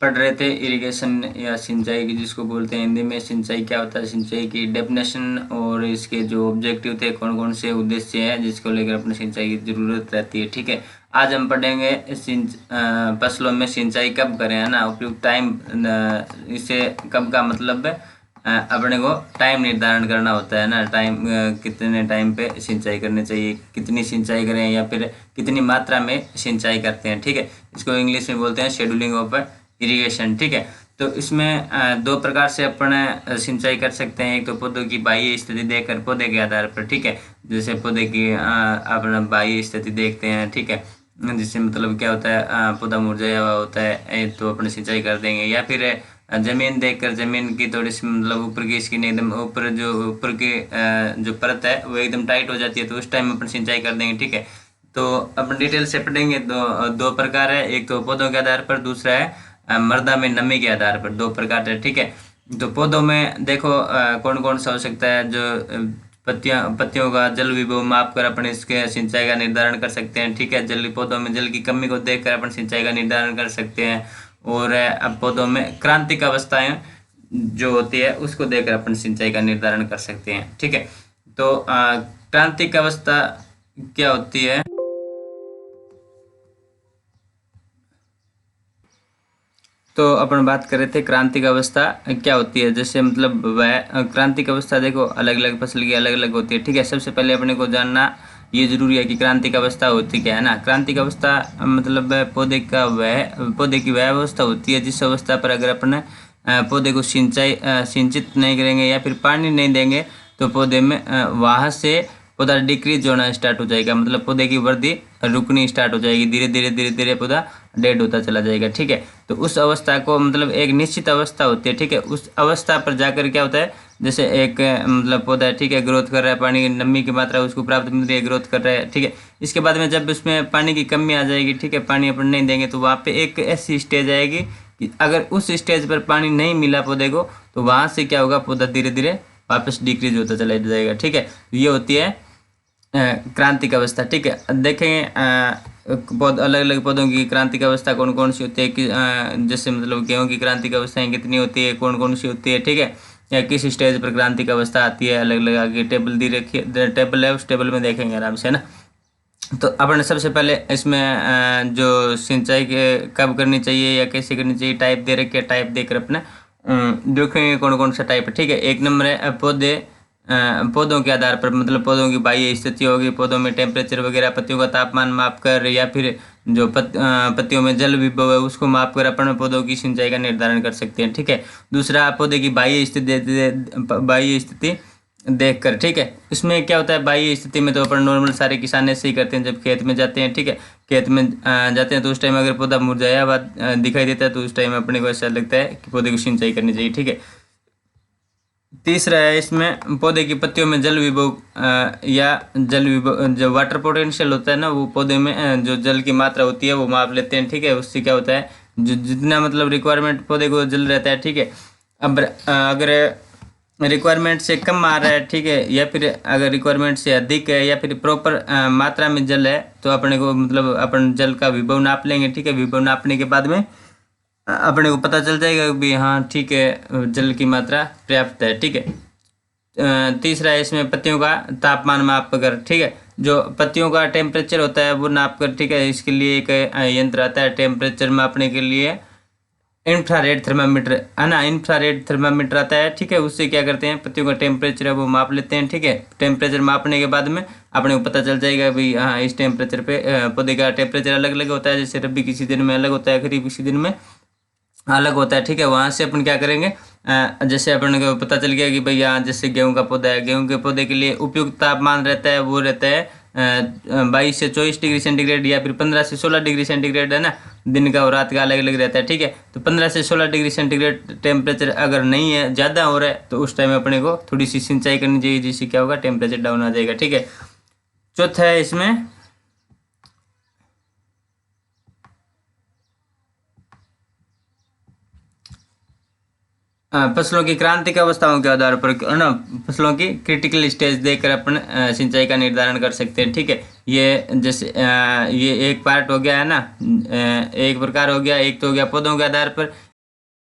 पढ़ रहे थे इरिगेशन या सिंचाई की, जिसको बोलते हैं हिंदी में सिंचाई क्या होता है, सिंचाई की डेफिनेशन और इसके जो ऑब्जेक्टिव थे, कौन कौन से उद्देश्य हैं जिसको लेकर अपने सिंचाई की ज़रूरत रहती है। ठीक है, आज हम पढ़ेंगे फसलों में सिंचाई कब करें, है ना, उपयुक्त टाइम। इसे कब का मतलब है अपने को टाइम निर्धारण करना होता है ना, टाइम कितने टाइम पे सिंचाई करनी चाहिए, कितनी सिंचाई करें या फिर कितनी मात्रा में सिंचाई करते हैं। ठीक है, इसको इंग्लिश में बोलते हैं शेड्यूलिंग ऑफ इरिगेशन। ठीक है, तो इसमें दो प्रकार से अपन सिंचाई कर सकते हैं। एक तो पौधों की बाह्य स्थिति देखकर पौधे के आधार पर, ठीक है, जैसे पौधे की अपना बाह्य स्थिति देखते हैं। ठीक है, जिससे मतलब क्या होता है, पौधा मुरझाया हुआ होता है तो अपने सिंचाई कर देंगे। या फिर जमीन देखकर, जमीन की थोड़ी सी मतलब ऊपर की स्किन एकदम ऊपर, जो ऊपर की जो परत है वो एकदम टाइट हो जाती है, तो उस टाइम अपन सिंचाई कर देंगे। ठीक है, तो अपन डिटेल से पढ़ेंगे। दो प्रकार है, एक तो पौधों के आधार पर, दूसरा है मृदा में नमी के आधार पर। दो प्रकार है। ठीक है, तो पौधों में देखो कौन कौन सा हो सकता है। जो पत्तियों का जल विभव माप कर अपन इसके सिंचाई का निर्धारण कर सकते हैं। ठीक है, जल पौधों में जल की कमी को देखकर अपन सिंचाई का निर्धारण कर सकते हैं। और अब पौधों में क्रांतिक अवस्थाएं जो होती है उसको देखकर अपन सिंचाई का निर्धारण कर सकते हैं। ठीक है, तो क्रांतिक अवस्था क्या होती है। तो अपन बात कर रहे थे क्रांतिक अवस्था क्या होती है। जैसे मतलब वह क्रांतिक अवस्था देखो अलग अलग फसल की अलग अलग होती है। ठीक है, सबसे पहले अपने को जानना ये जरूरी है कि क्रांतिक अवस्था होती क्या है ना। क्रांतिक अवस्था मतलब पौधे की वह अवस्था होती है जिस अवस्था पर अगर अपन पौधे को सिंचित नहीं करेंगे या फिर पानी नहीं देंगे तो पौधे में वहाँ से पौधा डिक्रीज होना स्टार्ट हो जाएगा। मतलब पौधे की वृद्धि रुकनी स्टार्ट हो जाएगी, धीरे धीरे पौधा डेड होता चला जाएगा। ठीक है, तो उस अवस्था को मतलब एक निश्चित अवस्था होती है। ठीक है, उस अवस्था पर जाकर क्या होता है, जैसे एक मतलब पौधा ठीक है ग्रोथ कर रहा है, पानी की नमी की मात्रा उसको प्राप्त मिल रही है, ग्रोथ कर रहा है। ठीक है, इसके बाद में जब उसमें पानी की कमी आ जाएगी, ठीक है, पानी अपन नहीं देंगे तो वहाँ पे एक ऐसी स्टेज आएगी कि अगर उस स्टेज पर पानी नहीं मिला पौधे को तो वहाँ से क्या होगा, पौधा धीरे धीरे वापस डिक्रीज होता चला जाएगा। ठीक है, ये होती है क्रांतिक अवस्था। ठीक है, देखेंगे अलग अलग पौधों की क्रांतिक अवस्था कौन कौन सी होती है कि जैसे मतलब गेहूं की क्रांतिक अवस्थाएं कितनी होती है, कौन कौन सी होती है। ठीक है, या किस स्टेज पर क्रांतिक अवस्था आती है, अलग अलग आगे टेबल दी रखी टेबल है, उस टेबल में देखेंगे आराम से ना। तो अपन सबसे पहले इसमें जो सिंचाई के कब करनी चाहिए या कैसे करनी चाहिए टाइप दे रखे, टाइप देकर अपने देखेंगे कौन कौन सा टाइप है। ठीक है, एक नंबर है पौधों के आधार पर, मतलब पौधों की बाह्य स्थिति होगी, पौधों में टेम्परेचर वगैरह, पत्तियों का तापमान माप कर या फिर जो पत्तियों में जल विभव है उसको माप कर अपन पौधों की सिंचाई का निर्धारण कर सकते हैं। ठीक है, दूसरा पौधे की बाह्य स्थिति देख कर। ठीक है, इसमें क्या होता है, बाह्य स्थिति में तो अपन नॉर्मल सारे किसान ऐसे ही करते हैं। जब खेत में जाते हैं, ठीक है, खेत में जाते हैं तो उस टाइम अगर पौधा मुरझाया हुआ दिखाई देता है तो उस टाइम अपने को ऐसा लगता है कि पौधे की सिंचाई करनी चाहिए। ठीक है, तीसरा है इसमें पौधे की पत्तियों में जल विभव जो वाटर पोटेंशियल होता है ना, वो पौधे में जो जल की मात्रा होती है वो माप लेते हैं। ठीक है, उससे क्या होता है, जो जितना मतलब रिक्वायरमेंट पौधे को जल रहता है। ठीक है, अब अगर रिक्वायरमेंट से कम आ रहा है, ठीक है, या फिर अगर रिक्वायरमेंट से अधिक है या फिर प्रॉपर मात्रा में जल है तो अपने को मतलब अपन जल का विभव नाप लेंगे। ठीक है, विभव नापने के बाद में अपने को पता चल जाएगा कि हाँ ठीक है जल की मात्रा पर्याप्त है। ठीक है, तीसरा है इसमें पत्तियों का तापमान माप कर। ठीक है, जो पत्तियों का टेम्परेचर होता है वो नाप कर। ठीक है, इसके लिए एक यंत्र आता है टेम्परेचर मापने के लिए, इंफ्रारेड थर्मामीटर, है ना, इंफ्रारेड थर्मामीटर आता है। ठीक है, उससे क्या करते हैं, पत्तियों का टेम्परेचर है वो माप लेते हैं। ठीक है, टेम्परेचर मापने के बाद में अपने को पता चल जाएगा भाई हाँ इस टेम्परेचर पे पौधे का टेम्परेचर अलग अलग होता है। जैसे रबी की सीजन में अलग होता है, खरीफ की सीजन में अलग होता है। ठीक है, वहाँ से अपन क्या करेंगे, जैसे अपन को पता चल गया कि भाई यहाँ जैसे गेहूं का पौधा है, गेहूं के पौधे के लिए उपयुक्त तापमान रहता है वो रहता है 22 से 24 डिग्री सेंटीग्रेड या फिर 15 से 16 डिग्री सेंटीग्रेड, है ना, दिन का और रात का अलग अलग रहता है। ठीक है, तो 15 से 16 डिग्री सेंटीग्रेड टेम्परेचर अगर नहीं है, ज़्यादा हो रहा है, तो उस टाइम अपने को थोड़ी सी सिंचाई करनी चाहिए, जिससे क्या होगा, टेम्परेचर डाउन आ जाएगा। ठीक है, चौथा है इसमें फसलों की क्रांतिक अवस्थाओं के आधार पर, है ना, फसलों की क्रिटिकल स्टेज देखकर अपन सिंचाई का निर्धारण कर सकते हैं। ठीक है, ये जैसे ये एक पार्ट हो गया है ना, एक प्रकार हो गया, एक तो हो गया पौधों के आधार पर,